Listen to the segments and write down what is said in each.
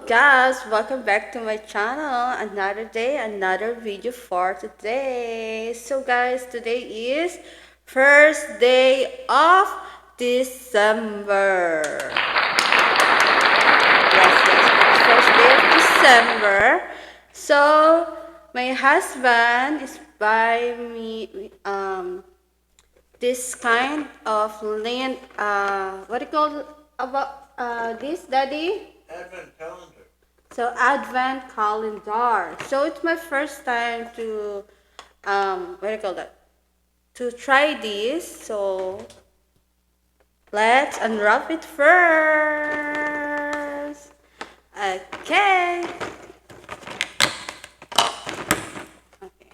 guys, welcome back to my channel. Another day, another video for today. So guys, today is first day of December. Yes, it's first day of December. So my husband is buying me this kind of lint, what do you call about this, Daddy? Advent calendar. So Advent calendar. So it's my first time to what do you call that? To try this. So let's unwrap it first. Okay. Okay.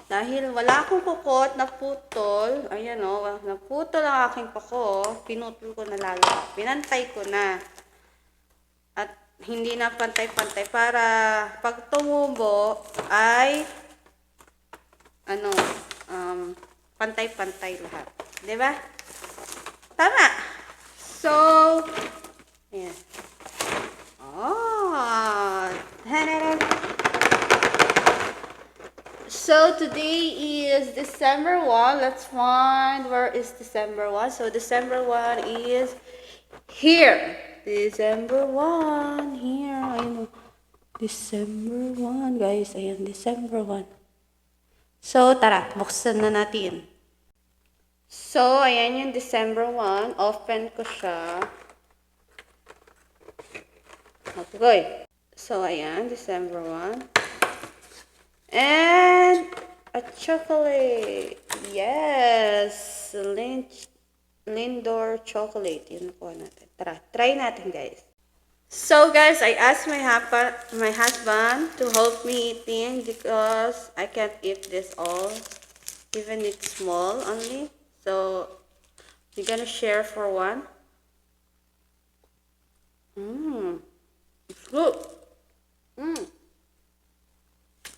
Dahil wala akong kukot, naputol. Ayan o, naputol ang aking kuko. Pinutol ko na lalo. Pinantay ko na. At hindi na pantay-pantay para pag tumubo ay pantay-pantay lahat. 'Di ba? Tama. So, ayan. Oh. So today is December 1. Let's find where is December 1. So December 1 is here. December 1 here. Ayun. December 1 guys. Ayan, December 1. So tara, buksan na natin. So ayan yung December 1. Open ko siya. Okay. So ayan, December 1. And a chocolate. Yes. Lindor chocolate. Yun po natin. Tara, try natin guys. So guys, I asked my husband to help me eating because I can't eat this all. Even it's small only. So, we're gonna share for one. It's good.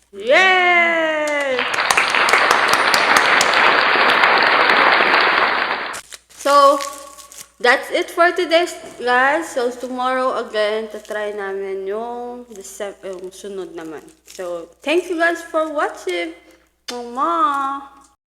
Yay! So, that's it for today, guys. So, tomorrow again, try namin yung sunod naman. So, thank you guys for watching. Mama!